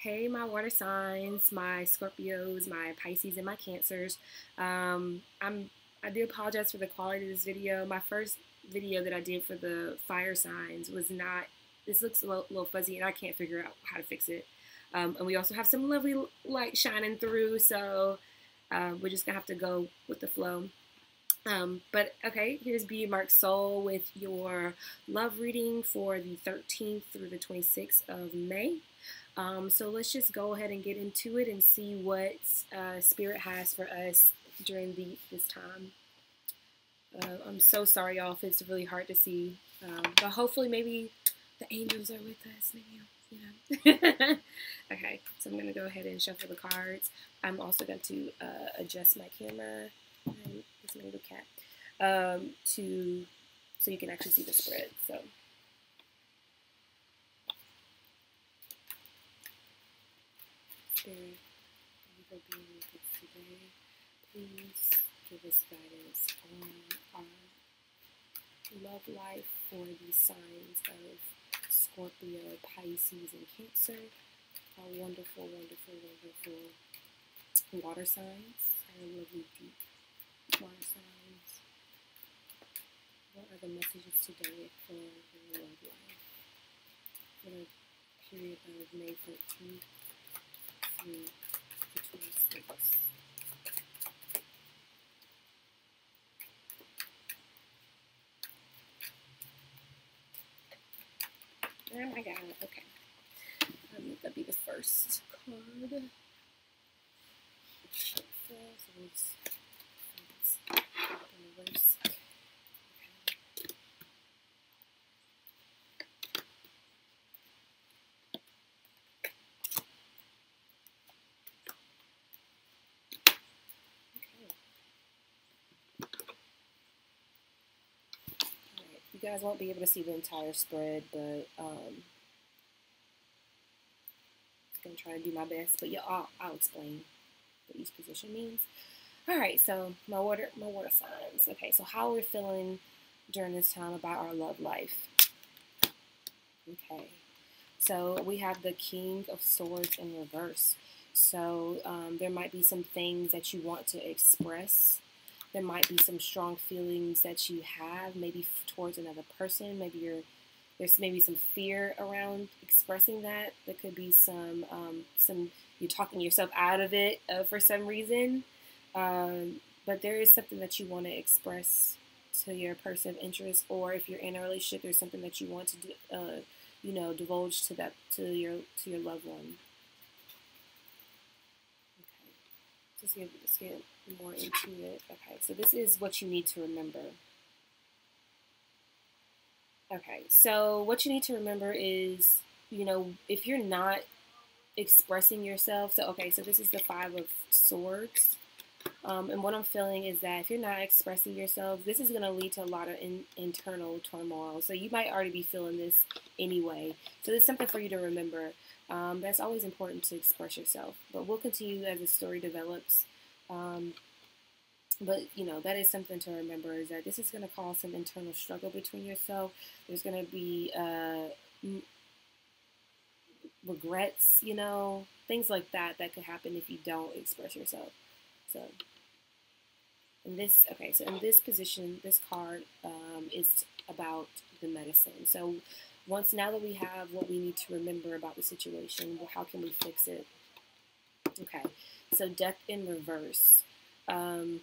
Hey, my water signs, my Scorpios, my Pisces, and my Cancers. I do apologize for the quality of this video. My first video that I did for the fire signs was not. This looks a little fuzzy, and I can't figure out how to fix it. And we also have some lovely light shining through, so we're just gonna have to go with the flow. But okay, here's Be Mark Soul with your love reading for the 13th through the 26th of May. So let's just go ahead and get into it and see what Spirit has for us during this time. I'm so sorry, y'all, if it's really hard to see. But hopefully maybe the angels are with us. Maybe, Okay, so I'm going to go ahead and shuffle the cards. I'm also going to adjust my camera. And this little cat. So you can actually see the spread. So. Spirit, thank you for being with us today. Please give us guidance on our love life for the signs of Scorpio, Pisces, and Cancer. Our wonderful, wonderful, wonderful water signs. Our lovely deep water signs. What are the messages today for your love life? For the period of May 13th through the 26th. Oh my god, okay. That'll be the first card. So let's reverse. You guys won't be able to see the entire spread, but I'm gonna try to do my best. But yeah, I'll explain what each position means. All right, so my water signs. Okay, so how we're feeling during this time about our love life. Okay, so we have the King of Swords in reverse. So there might be some things that you want to express. There might be some strong feelings that you have, maybe towards another person. Maybe there's maybe some fear around expressing that. There could be some you're talking yourself out of it for some reason. But there is something that you want to express to your person of interest, or if you're in a relationship, there's something that you want to do, divulge to your loved one. Okay, let's get more into it. Okay, so this is what you need to remember. Okay, so what you need to remember is, if you're not expressing yourself, so this is the Five of Swords. And what I'm feeling is that if you're not expressing yourself, this is going to lead to a lot of internal turmoil. So you might already be feeling this anyway. So there's something for you to remember. That's always important to express yourself. But we'll continue as the story develops. But, that is something to remember, is that this is going to cause some internal struggle between yourself. There's going to be regrets, things like that could happen if you don't express yourself. So in this position, this card is about the medicine. So now that we have what we need to remember about the situation, well, how can we fix it? Okay, so Death in reverse. And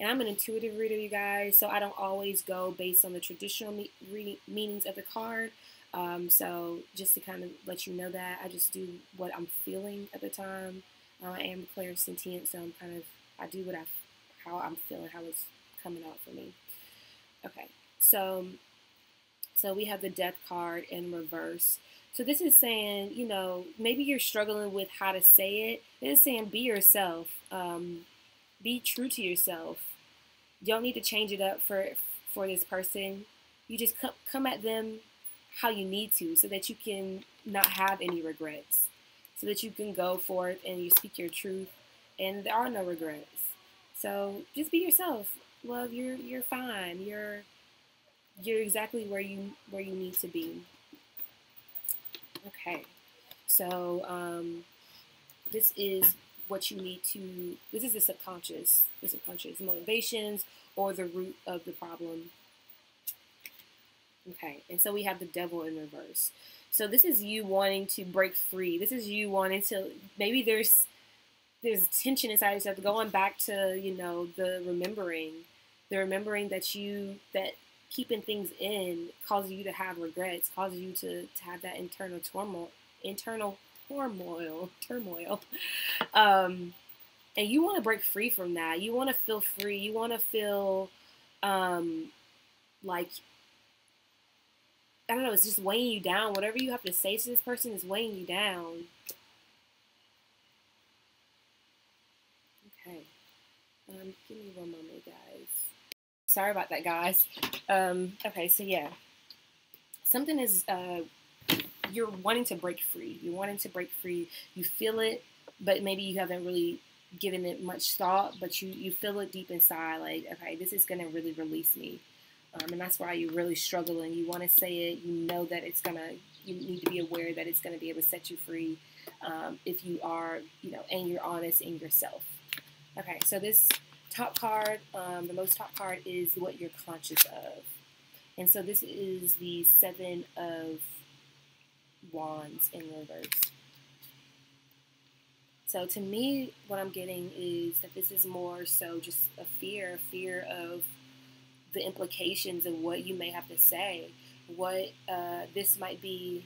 I'm an intuitive reader, you guys, so I don't always go based on the traditional meanings of the card. So just to kind of let you know that, I just do what I'm feeling at the time. I am clairsentient, so I do how I'm feeling, how it's coming out for me. Okay, so we have the Death card in reverse. So this is saying, maybe you're struggling with how to say it. It is saying be yourself. Be true to yourself. You don't need to change it up for this person. You just come at them how you need to, so that you can not have any regrets, so that you can go forth and you speak your truth, and there are no regrets. So just be yourself. Love, you're fine. You're exactly where you need to be. Okay. So this is what you need to, this is the subconscious motivations or the root of the problem. Okay, and so we have the devil in reverse. So this is you wanting to break free. This is you wanting to, maybe there's tension inside yourself, going back to, you know, the remembering that keeping things in causes you to have regrets, causes you to have that internal turmoil. And you want to break free from that. You want to feel free. You want to feel like, I don't know, it's just weighing you down. Whatever you have to say to this person is weighing you down. Okay. Give me one moment, guys. Sorry about that, guys. Okay, so yeah. Something is, you're wanting to break free. You're wanting to break free. You feel it, but maybe you haven't really given it much thought, but you feel it deep inside, like, okay, this is going to really release me. And that's why you're really struggling. You want to say it. You know that you need to be aware that it's going to be able to set you free if you are, you know, and you're honest in yourself. Okay, so this top card, the most top card is what you're conscious of. And so this is the Seven of Wands in reverse. So to me, what I'm getting is that this is more so just a fear of the implications of what you may have to say. What this might be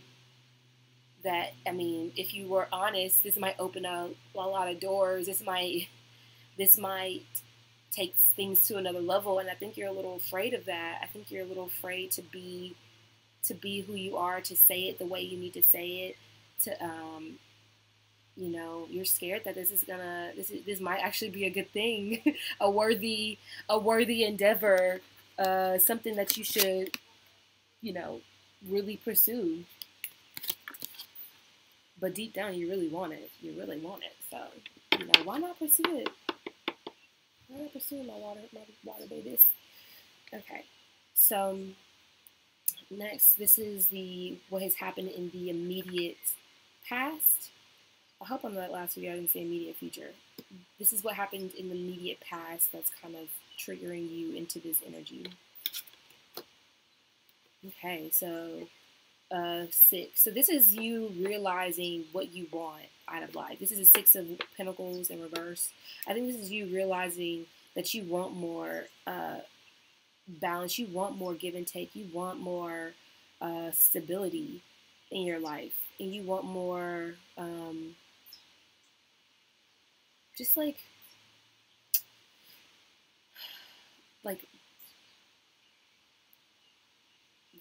that, I mean, if you were honest, this might open up a lot of doors. This might take things to another level, and I think you're a little afraid of that. I think you're a little afraid to be who you are, to say it the way you need to say it, to you know, you're scared that this might actually be a good thing, a worthy endeavor, something that you should, you know, really pursue. But deep down, you really want it. You really want it. So, you know, why not pursue it? Why not pursue my water babies? Okay. So next, this is what has happened in the immediate past. I hope on that last video I didn't say immediate future. This is what happened in the immediate past that's kind of triggering you into this energy. Okay, so 6. So this is you realizing what you want out of life. This is a 6 of Pentacles in reverse. I think this is you realizing that you want more balance. You want more give and take. You want more stability in your life. And you want more just like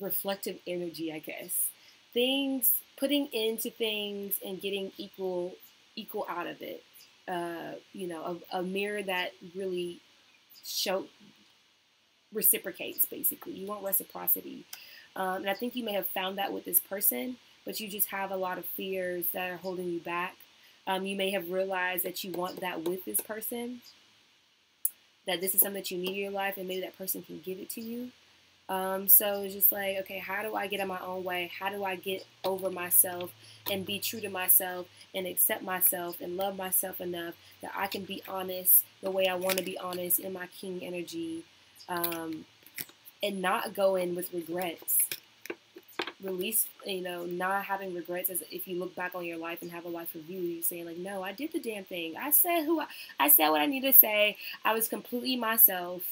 reflective energy, I guess. Things, putting into things and getting equal out of it. You know, a mirror that really reciprocates, basically. You want reciprocity. And I think you may have found that with this person, but you just have a lot of fears that are holding you back. You may have realized that you want that with this person, that this is something that you need in your life, and maybe that person can give it to you. So it's just like, okay, how do I get in my own way? How do I get over myself and be true to myself and accept myself and love myself enough that I can be honest the way I want to be honest in my king energy, and not go in with regrets. Release, you know, not having regrets. As if you look back on your life and have a life review, you're saying like, no, I did the damn thing. I said I said what I need to say. I was completely myself.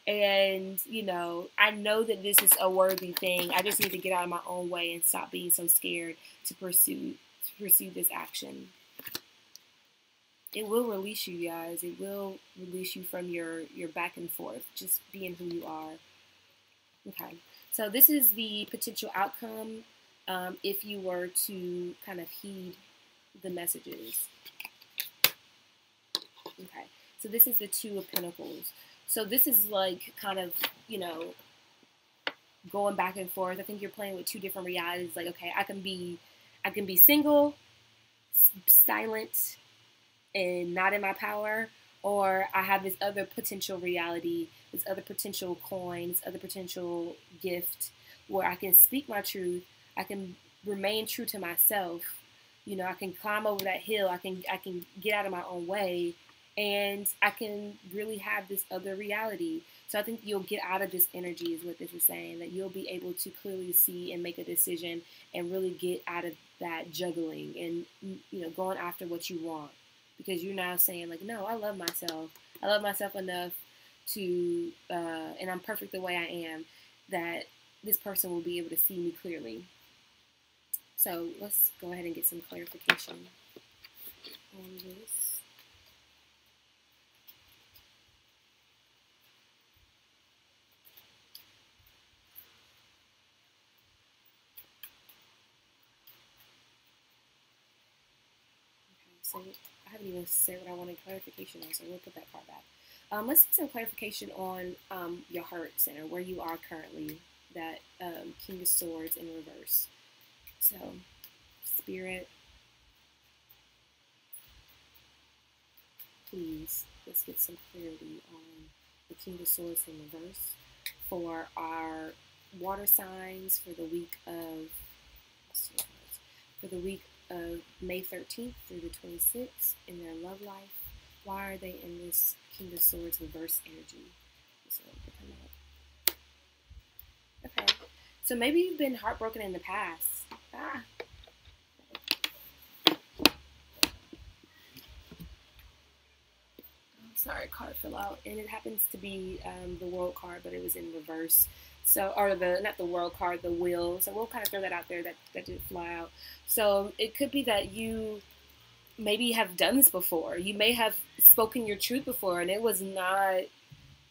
And, you know, I know that this is a worthy thing. I just need to get out of my own way and stop being so scared to pursue this action. It will release you, guys. It will release you from your back and forth, just being who you are. Okay. So this is the potential outcome if you were to kind of heed the messages. Okay. So this is the 2 of Pentacles. So this is like kind of, you know, going back and forth. I think you're playing with 2 different realities. Like, okay, I can be single, silent, and not in my power, or I have this other potential reality, this other potential coin, this other potential gift where I can speak my truth, I can remain true to myself, You know, I can climb over that hill. I can get out of my own way, and I can really have this other reality. So I think you'll get out of this energy, is what this is saying, that you'll be able to clearly see and make a decision and really get out of that juggling and, you know, going after what you want, because you're now saying like, no, I love myself. I love myself enough to, and I'm perfect the way I am, that this person will be able to see me clearly. So let's go ahead and get some clarification on this. So I haven't even said what I wanted clarification on, so we'll put that part back. Let's get some clarification on your heart center, where you are currently, that King of Swords in reverse. So, Spirit, please, let's get some clarity on the King of Swords in reverse for our water signs for the week of, May 13th through the 26th in their love life. Why are they in this King of Swords reverse energy? So, okay. So maybe you've been heartbroken in the past. Sorry, card fell out, and it happens to be the World card, but it was in reverse. So, or not the World card, the Wheel. So we'll kind of throw that out there. That did fly out. So it could be that you maybe have done this before. You may have spoken your truth before, and it was not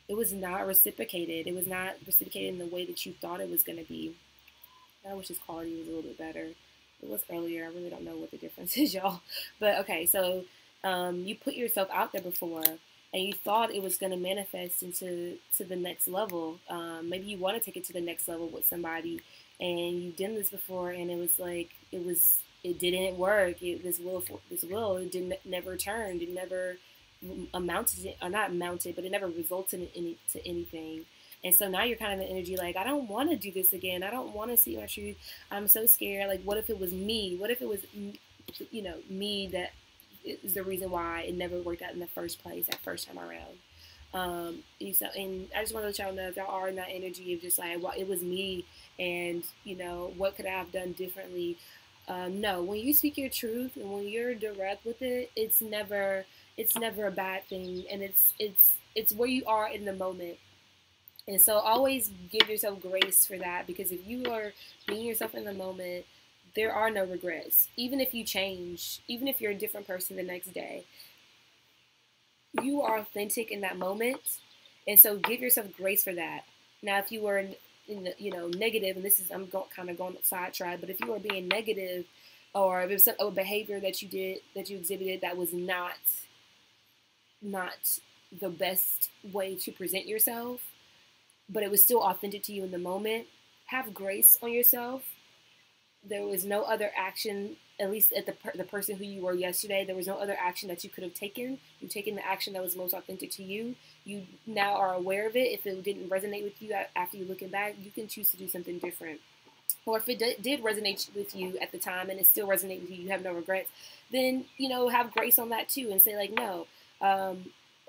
reciprocated. It was not reciprocated in the way that you thought it was going to be. I wish this quality was a little bit better. It was earlier. I really don't know what the difference is, y'all. But okay, so you put yourself out there before, and you thought it was going to manifest into the next level. Maybe you want to take it to the next level with somebody, and you've done this before, and it was like it didn't work. This will it didn't never turned. It never amounted, or not amounted, but it never resulted in anything. And so now you're kind of in energy like, I don't want to do this again. I don't want to see my truth. I'm so scared. Like, what if it was me? What if it was, you know, me that is the reason why it never worked out in the first place, that first time around. And I just want to let y'all know, if y'all are in that energy of just like, well, it was me, and, you know, what could I have done differently? No, when you speak your truth and when you're direct with it, it's never a bad thing, and it's where you are in the moment. And so always give yourself grace for that, because if you are being yourself in the moment, there are no regrets. Even if you change, even if you're a different person the next day, you are authentic in that moment. And so give yourself grace for that. Now, if you were in the, you know, negative, and this is, kind of going sidetrack, but if you were being negative, or if it was a behavior that you did, that you exhibited, that was not the best way to present yourself, but it was still authentic to you in the moment, have grace on yourself. There was no other action, at least at the person who you were yesterday, there was no other action that you could have taken. You've taken the action that was most authentic to you. You now are aware of it. If it didn't resonate with you after you looking back, you can choose to do something different. Or if it did resonate with you at the time and it still resonates with you, you have no regrets, then, you know, have grace on that too, and say like, no,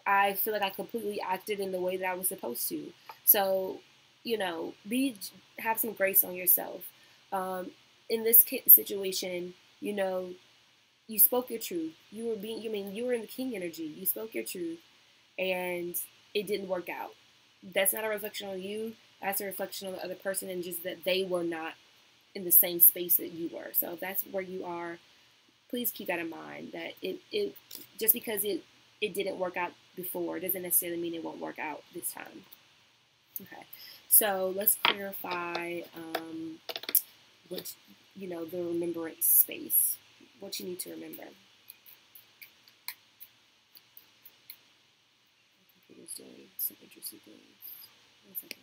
I feel like I completely acted in the way that I was supposed to. So, you know, have some grace on yourself. In this situation, you know, you spoke your truth. You were in the king energy. You spoke your truth, and it didn't work out. That's not a reflection on you. That's a reflection on the other person, and just that they were not in the same space that you were. So if that's where you are, please keep that in mind. That it just because it didn't work out before doesn't necessarily mean it won't work out this time. Okay, so let's clarify what, you know, the remembrance space, what you need to remember. My computer's doing some interesting things. 1 second.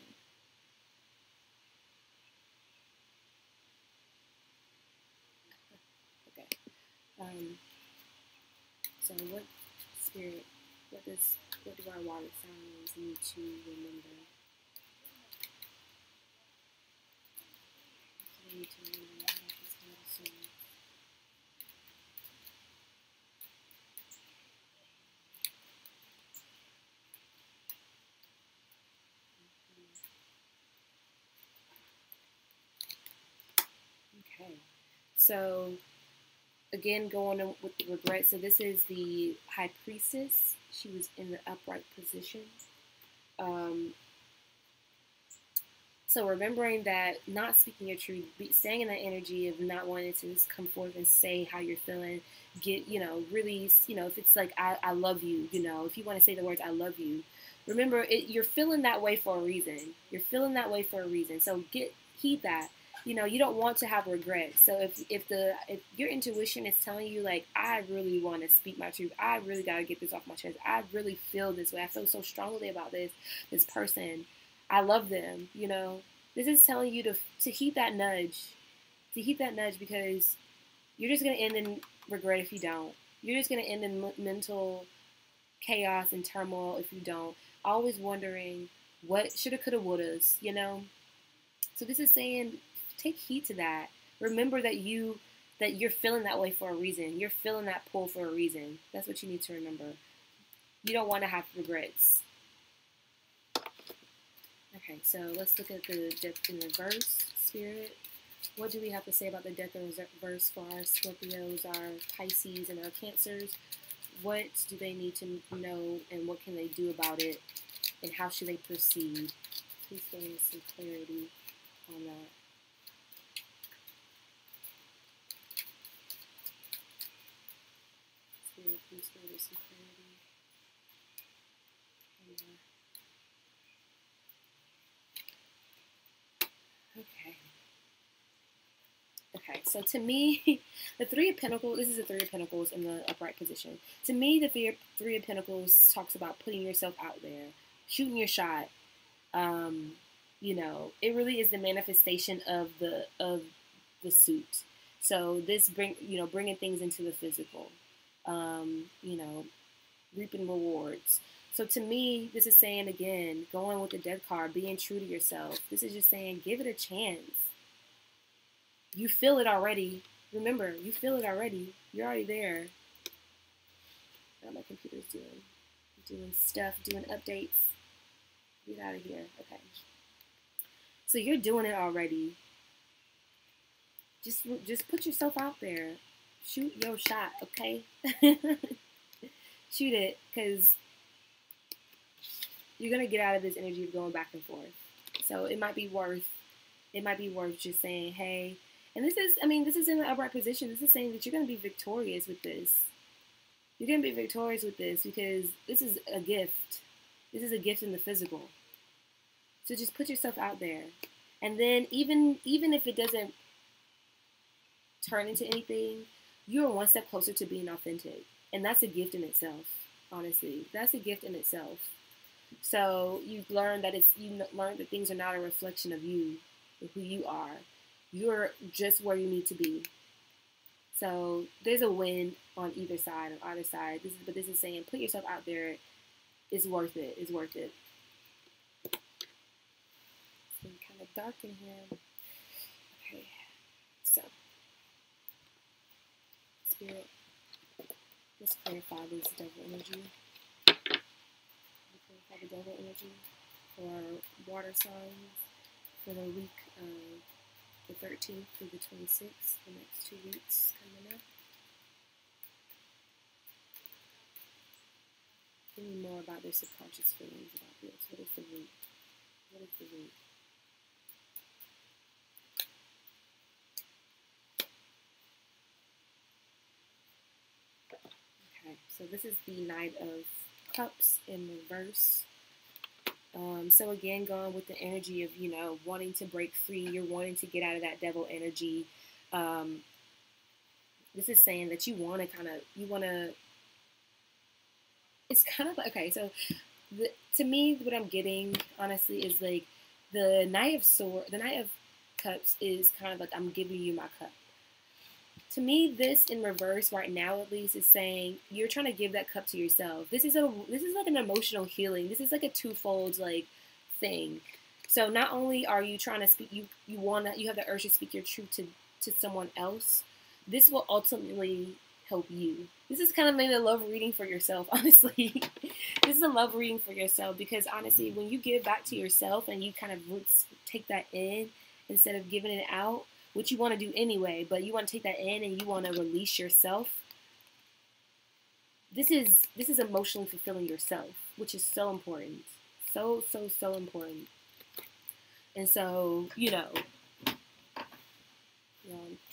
Okay. So what do our water signs need to remember? Need to remember about this kind of soul. Okay. So again, going on with regret. So this is the high priestess. She was in the upright position. Um, so remembering that not speaking your truth, staying in that energy of not wanting to just come forth and say how you're feeling, get, really, if it's like, I love you, if you want to say the words, I love you, remember you're feeling that way for a reason. You're feeling that way for a reason. So heed that. You don't want to have regret. So if your intuition is telling you like, I really want to speak my truth, I really got to get this off my chest, I really feel this way, I feel so strongly about this person, I love them, this is telling you to heed that nudge, because you're just going to end in regret if you don't. You're just going to end in mental chaos and turmoil if you don't. Always wondering what shoulda, coulda, wouldas, So this is saying, take heed to that. Remember that you're feeling that way for a reason. You're feeling that pull for a reason. That's what you need to remember. You don't want to have regrets. Okay, so let's look at the death in reverse, Spirit. What do we have to say about the death in reverse for our Scorpios, our Pisces, and our Cancers? What do they need to know, and what can they do about it, and how should they proceed? Please give me some clarity on that. Spirit, please give me some clarity on that. Okay, so to me, the Three of Pentacles, this is the Three of Pentacles in the upright position. To me, the Three of Pentacles talks about putting yourself out there, shooting your shot. It really is the manifestation of the suit. So this bringing things into the physical, reaping rewards. So to me, this is saying again, going with the Death card, being true to yourself. This is just saying, give it a chance. You feel it already. Remember, you feel it already. You're already there. What my computer's doing stuff, doing updates. Get out of here. Okay. So you're doing it already. Just put yourself out there. Shoot your shot, okay? Shoot it, because you're gonna get out of this energy of going back and forth. So it might be worth just saying, hey, and this is in the upright position. This is saying that you're gonna be victorious with this. You're gonna be victorious with this because this is a gift. This is a gift in the physical. So just put yourself out there. And then even if it doesn't turn into anything, you're one step closer to being authentic. And that's a gift in itself, honestly. That's a gift in itself. So you learn that things are not a reflection of you, of who you are. You're just where you need to be. So there's a win on either side, on either side. This is saying, put yourself out there. It's worth it. It's worth it. It's been kind of dark in here. Okay, so Spirit, let's clarify this devil energy. Clarify the devil energy for water signs for the week of the 13th through the 26th, the next 2 weeks coming up. Give me more about their subconscious feelings about this. What is the root? What is the root? Okay, so this is the Knight of Cups in reverse. So again, going with the energy of, wanting to break free, you're wanting to get out of that devil energy. This is saying that it's kind of like, okay, so to me, what I'm getting, honestly, is like the Knight of Cups is kind of like, I'm giving you my cup. To me, this in reverse right now, at least, is saying you're trying to give that cup to yourself. This is like an emotional healing. This is like a twofold thing. So not only are you trying to speak, you have the urge to speak your truth to someone else. This will ultimately help you. This is kind of maybe a love reading for yourself, honestly. This is a love reading for yourself because honestly, when you give back to yourself and you kind of take that in instead of giving it out, what you want to do anyway, but you want to take that in and you want to release yourself. This is emotionally fulfilling yourself, which is so important. So important. And so, I'm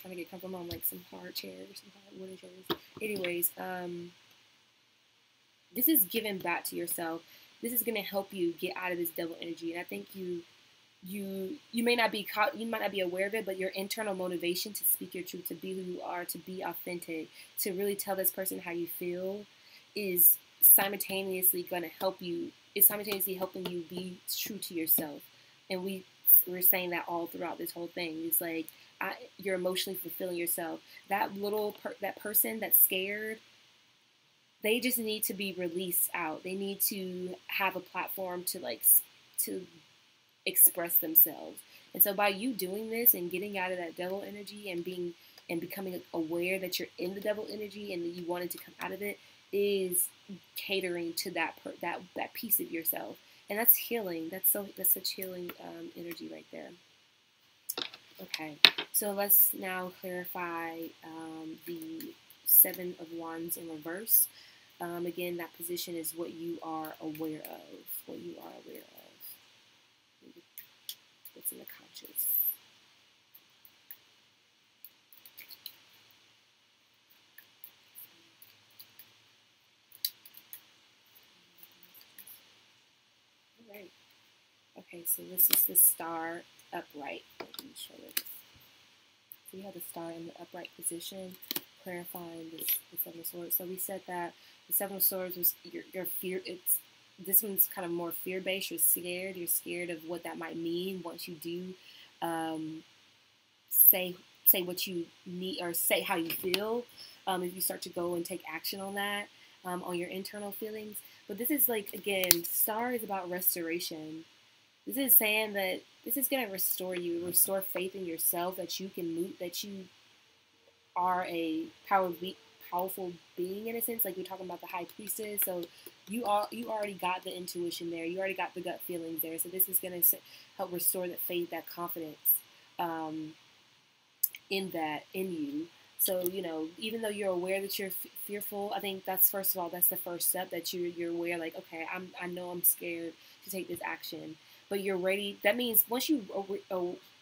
trying to get comfortable on like some hard chairs, some hard wooden chairs. Anyways, this is giving back to yourself. This is gonna help you get out of this devil energy. And I think you may not be caught, you might not be aware of it, but your internal motivation to speak your truth, to be who you are, to be authentic, to really tell this person how you feel, is simultaneously gonna help you. It's simultaneously helping you be true to yourself. And we're saying that all throughout this whole thing. It's like you're emotionally fulfilling yourself. That that person that's scared, they just need to be released out. They need to have a platform to express themselves. And so by you doing this and getting out of that devil energy and becoming aware that you're in the devil energy and that you wanted to come out of it, is catering to that piece of yourself. And that's healing. That's such healing energy right there. Okay, so let's now clarify the Seven of Wands in reverse. Again, that position is what you are aware of. What you are aware of. What's in the conscious. All right. Okay, so this is the star upright. Let me show you this. So we have the star in the upright position, clarifying the Seven of Swords. So we said that the Seven of Swords was your fear. This one's kind of more fear-based. You're scared. You're scared of what that might mean once you do say what you need, or say how you feel. If you start to go and take action on that, on your internal feelings. But this is like, again, star is about restoration. This is saying that this is going to restore you, restore faith in yourself, that you can move, that you are a powerful being in a sense. Like we're talking about the High Priestess. So you already got the intuition there. You already got the gut feelings there. So this is going to help restore that faith, that confidence in you. So, even though you're aware that you're fearful, I think that's, first of all, that's the first step, that you're aware, like, okay, I know I'm scared to take this action, but you're ready. That means once you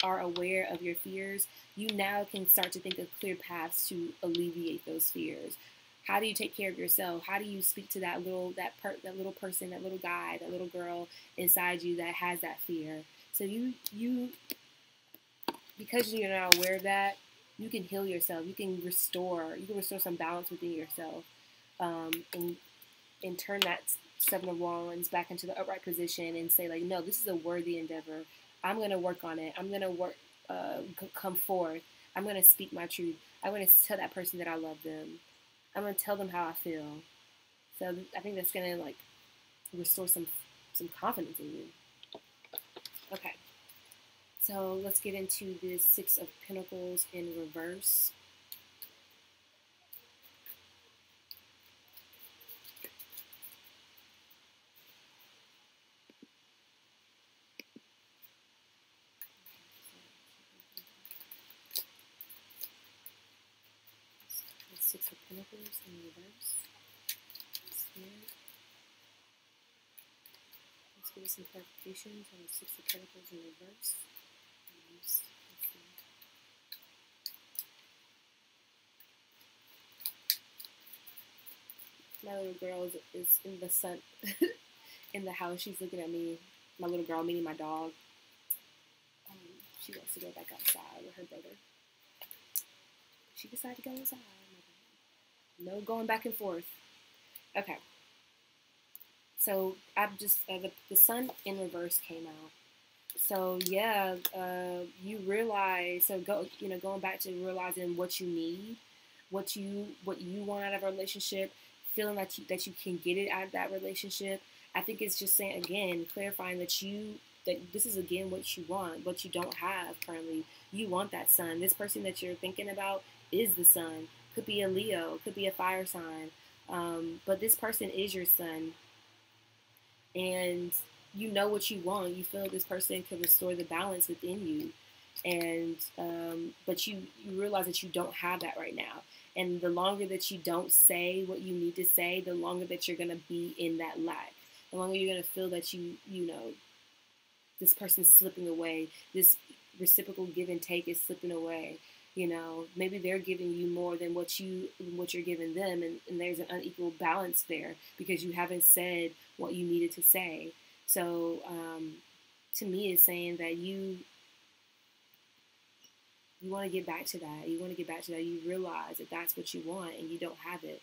are aware of your fears, you now can start to think of clear paths to alleviate those fears. How do you take care of yourself? How do you speak to that little person, that little guy, that little girl inside you that has that fear? So you because you're not aware of that, you can heal yourself. You can restore some balance within yourself, and turn that Seven of Wands back into the upright position and say, like, no, this is a worthy endeavor. I'm going to work on it. I'm going to come forth. I'm going to speak my truth. I'm going to tell that person that I love them. I'm going to tell them how I feel. So I think that's going to, like, restore some confidence in you. Okay. So let's get into the Six of Pentacles in reverse. The Six of Pentacles in reverse. Let's give some clarifications on the Six of Pentacles in reverse. My little girl is in the sun in the house. She's looking at me. My little girl, meaning my dog. She wants to go back outside with her brother. She decided to go inside. No going back and forth. Okay. So the sun in reverse came out. So yeah, you realize, going back to realizing what you need, what you want out of a relationship, feeling that you can get it out of that relationship. I think it's just saying, again, clarifying that this is, again, what you want, what you don't have currently. You want that sun. This person that you're thinking about is the sun. Could be a Leo, could be a fire sign, but this person is your sun, and you know what you want. You feel this person can restore the balance within you. and but you realize that you don't have that right now. And the longer that you don't say what you need to say, the longer that you're gonna be in that lack. The longer you're gonna feel that you know this person's slipping away, this reciprocal give and take is slipping away. You know, maybe they're giving you more than what you're giving them, and there's an unequal balance there because you haven't said what you needed to say. So to me, it's saying that you want to get back to that. You want to get back to that. You realize that that's what you want, and you don't have it.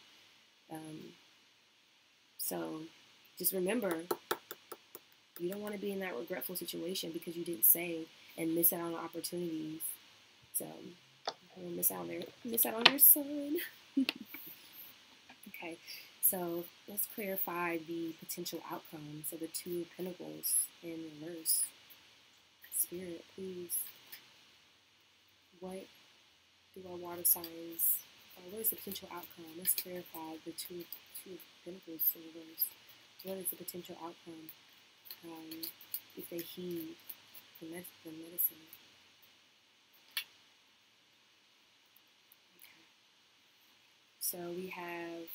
So just remember, you don't want to be in that regretful situation because you didn't say and miss out on opportunities. So miss out on your son. Okay, so let's clarify the potential outcome. So the Two of Pentacles in reverse. Spirit, please. What do our water signs? What is the potential outcome? Let's clarify the two of Pentacles in reverse. What is the potential outcome if they heed the medicine? Okay. So we have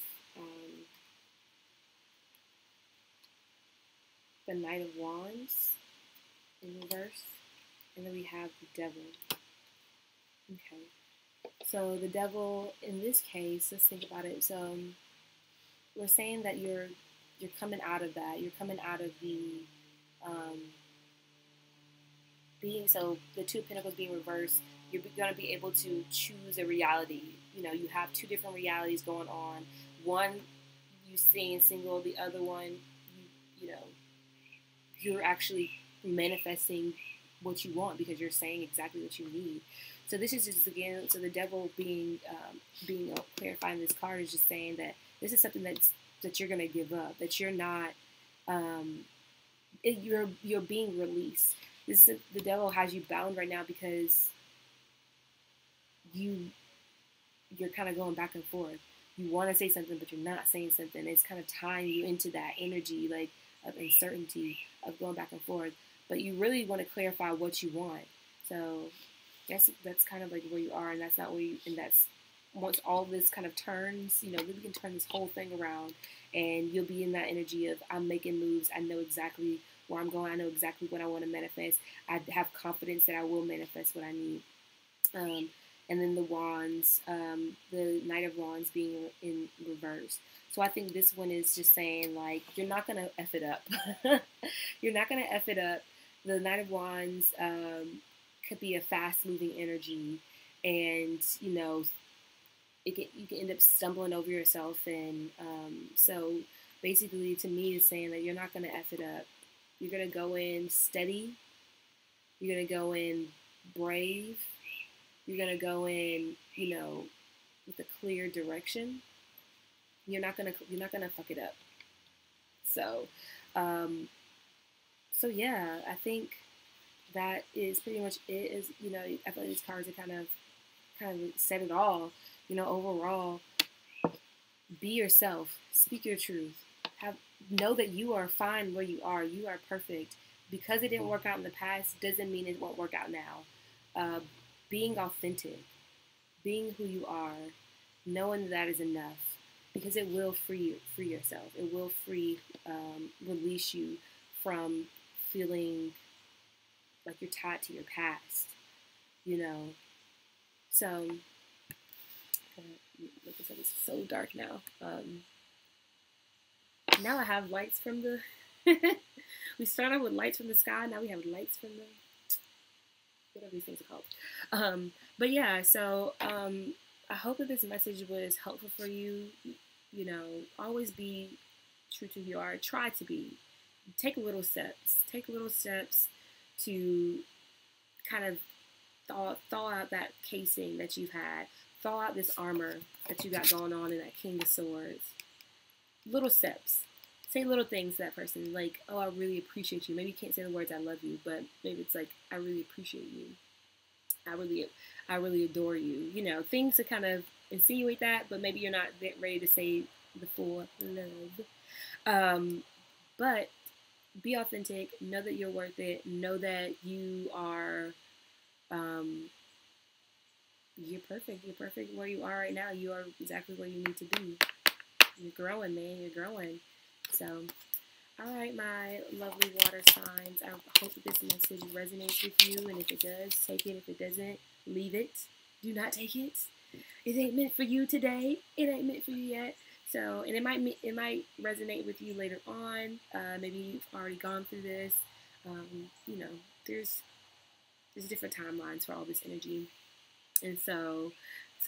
the Knight of Wands in reverse, and then we have the Devil. Okay. So the Devil, in this case, let's think about it. So we're saying that you're coming out of that. You're coming out of the so the Two of Pentacles being reversed. You're going to be able to choose a reality. You know, you have two different realities going on. One, you seeing single. The other one, you know, you're actually manifesting what you want because you're saying exactly what you need. So this is just, again, so the Devil being clarifying this card is just saying that this is something that you're going to give up, that you're not, you're being released. The Devil has you bound right now because you're kind of going back and forth. You want to say something, but you're not saying something. It's kind of tying you into that energy, like, of uncertainty, of going back and forth. But you really want to clarify what you want. So that's kind of like where you are, and that's not where you, and that's once all this kind of turns, you know, we can turn this whole thing around, and you'll be in that energy of, I'm making moves. I know exactly where I'm going. I know exactly what I want to manifest. I have confidence that I will manifest what I need. And then the Wands, the Knight of Wands being in reverse. So I think this one is just saying, like, you're not going to F it up. You're not going to F it up. The Knight of Wands could be a fast-moving energy, and, you know, you can end up stumbling over yourself. And so basically, to me, it's saying that you're not going to F it up. You're going to go in steady. You're going to go in brave. You're going to go in, you know, with a clear direction. You're not going to fuck it up. So, so yeah, I think that is pretty much it. Is, you know, I feel like these cards are kind of said it all. You know, overall, be yourself. Speak your truth. Know that you are fine where you are. You are perfect. Because it didn't work out in the past doesn't mean it won't work out now. Being authentic, being who you are, knowing that is enough, because it will free yourself. It will release you from feeling like you're tied to your past, you know. So, like I said, it's so dark now. Now I have lights from the, we started with lights from the sky, now we have lights from the, whatever these things are called. But yeah, so I hope that this message was helpful for you. You know, always be true to who you are. Try to be. Take little steps. Take little steps to kind of thaw out that casing that you've had. Thaw out this armor that you got going on in that King of Swords. Little steps. Say little things to that person, like, oh, I really appreciate you. Maybe you can't say the words I love you, but maybe it's like, I really appreciate you. I really adore you. You know, things to kind of insinuate that, but maybe you're not ready to say the full love. But be authentic. Know that you're worth it. Know that you are You're perfect. You're perfect where you are right now. You are exactly where you need to be. You're growing, man. You're growing. So, all right, my lovely water signs. I hope this message resonates with you. And if it does, take it. If it doesn't, leave it. Do not take it. It ain't meant for you today. It ain't meant for you yet. So, and it might resonate with you later on. Maybe you've already gone through this. You know, there's different timelines for all this energy. And so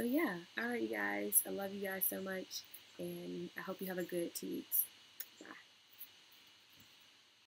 yeah. All right, you guys. I love you guys so much, and I hope you have a good 2 weeks.